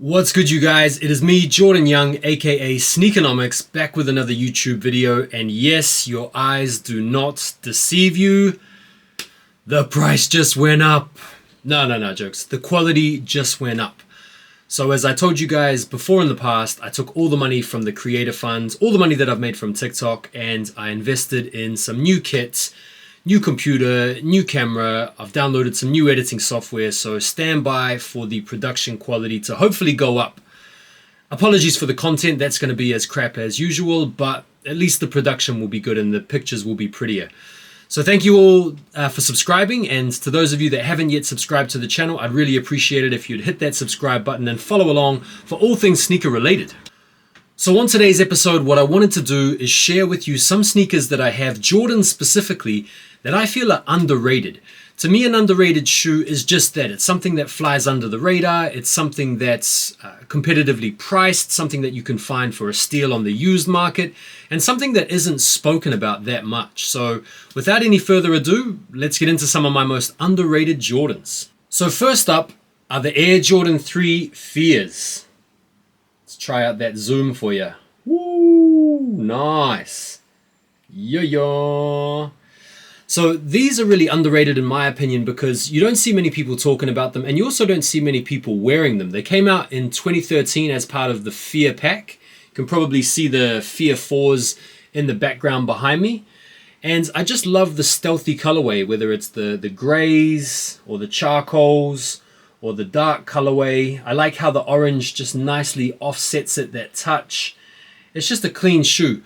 What's good, you guys? It is me, Jordan Young, aka Sneakonomics, back with another YouTube video. And yes, your eyes do not deceive you. The price just went up. No, jokes. The quality just went up. So as I told you guys before in the past, I took all the money from the creator funds, all the money that I've made from TikTok, and I invested in some new kits, new computer, new camera. I've downloaded some new editing software, so stand by for the production quality to hopefully go up. Apologies for the content, that's going to be as crap as usual, but at least the production will be good and the pictures will be prettier. So thank you all for subscribing, and to those of you that haven't yet subscribed to the channel, I'd really appreciate it if you'd hit that subscribe button and follow along for all things sneaker related. So on today's episode, what I wanted to do is share with you some sneakers that I have, Jordan specifically, that I feel are underrated. To me, an underrated shoe is just that. It's something that flies under the radar. It's something that's competitively priced, something that you can find for a steal on the used market, and something that isn't spoken about that much. So without any further ado, let's get into some of my most underrated Jordans. So first up are the Air Jordan 3 Fears. Let's try out that zoom for you. Woo, nice. Yo. So these are really underrated in my opinion because you don't see many people talking about them, and you also don't see many people wearing them. They came out in 2013 as part of the Fear pack. You can probably see the Fear 4s in the background behind me. And I just love the stealthy colorway, whether it's the grays or the charcoals or the dark colorway. I like how the orange just nicely offsets it, that touch. It's just a clean shoe.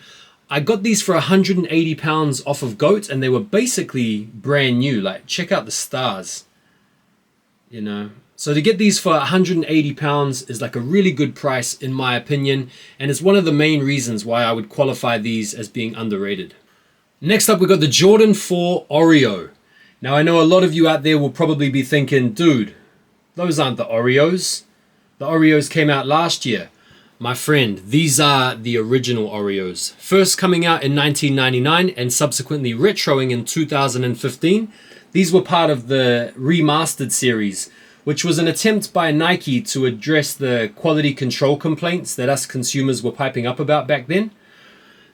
I got these for 180 pounds off of GOAT, and they were basically brand new. Like, check out the stars, you know. So to get these for 180 pounds is like a really good price in my opinion, and it's one of the main reasons why I would qualify these as being underrated. Next up, we got the Jordan 4 Oreo. Now I know a lot of you out there will probably be thinking, dude, those aren't the Oreos. The Oreos came out last year. My friend, these are the original Oreos. First coming out in 1999 and subsequently retroing in 2015. These were part of the remastered series, which was an attempt by Nike to address the quality control complaints that us consumers were piping up about back then.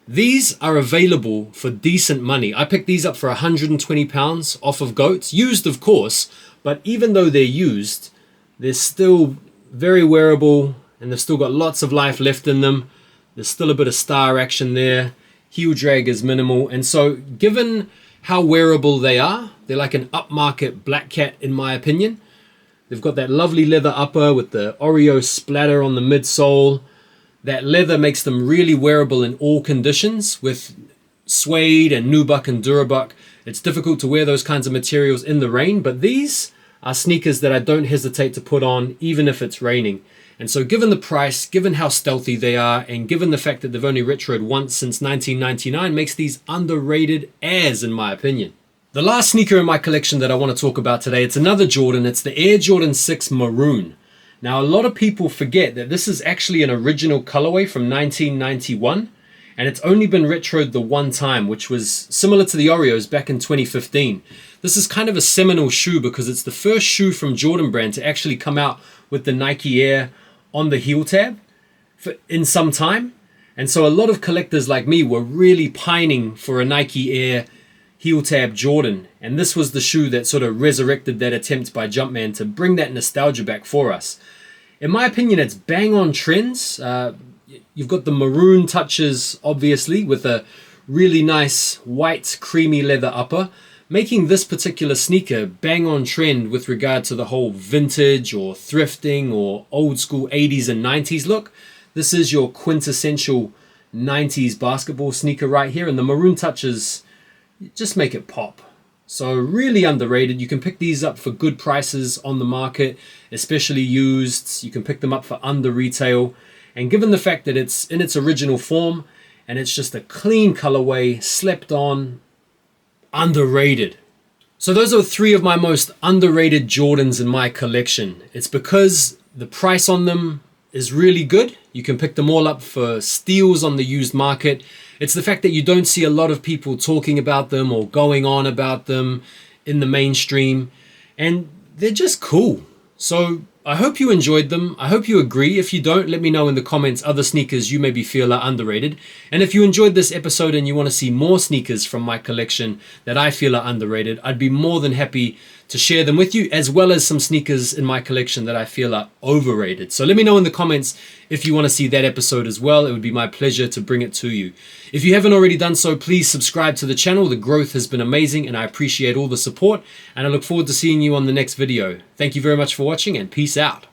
These are available for decent money. I picked these up for 120 pounds off of GOAT. Used, of course, but even though they're used, they're still very wearable, and they've still got lots of life left in them. There's still a bit of star action there. Heel drag is minimal. And so given how wearable they are, they're like an upmarket black cat in my opinion. They've got that lovely leather upper with the Oreo splatter on the midsole. That leather makes them really wearable in all conditions. With suede and nubuck and durabuck, it's difficult to wear those kinds of materials in the rain, but these are sneakers that I don't hesitate to put on even if it's raining. And so given the price, given how stealthy they are, and given the fact that they've only retroed once since 1999, makes these underrated as in my opinion. The last sneaker in my collection that I want to talk about today, it's another Jordan. It's the Air Jordan 6 Maroon. Now a lot of people forget that this is actually an original colorway from 1991, and it's only been retroed the one time, which was similar to the Oreos back in 2015. This is kind of a seminal shoe because it's the first shoe from Jordan brand to actually come out with the Nike Air on the heel tab in some time. And so a lot of collectors like me were really pining for a Nike Air heel tab Jordan, and this was the shoe that sort of resurrected that attempt by Jumpman to bring that nostalgia back for us. In my opinion, it's bang on trends. You've got the maroon touches obviously with a really nice white creamy leather upper, making this particular sneaker bang on trend with regard to the whole vintage or thrifting or old school 80s and 90s look. This is your quintessential 90s basketball sneaker right here, and the maroon touches just make it pop. So really underrated. You can pick these up for good prices on the market, especially used. You can pick them up for under retail. And given the fact that it's in its original form and it's just a clean colorway, slept on, underrated. So those are three of my most underrated Jordans in my collection. It's because the price on them is really good. You can pick them all up for steals on the used market. It's the fact that you don't see a lot of people talking about them or going on about them in the mainstream, and they're just cool. So I hope you enjoyed them. I hope you agree. If you don't, let me know in the comments other sneakers you maybe feel are underrated. And if you enjoyed this episode and you want to see more sneakers from my collection that I feel are underrated, I'd be more than happy to share them with you, as well as some sneakers in my collection that I feel are overrated. So let me know in the comments if you want to see that episode as well. It would be my pleasure to bring it to you. If you haven't already done so, please subscribe to the channel. The growth has been amazing and I appreciate all the support, and I look forward to seeing you on the next video. Thank you very much for watching, and peace out.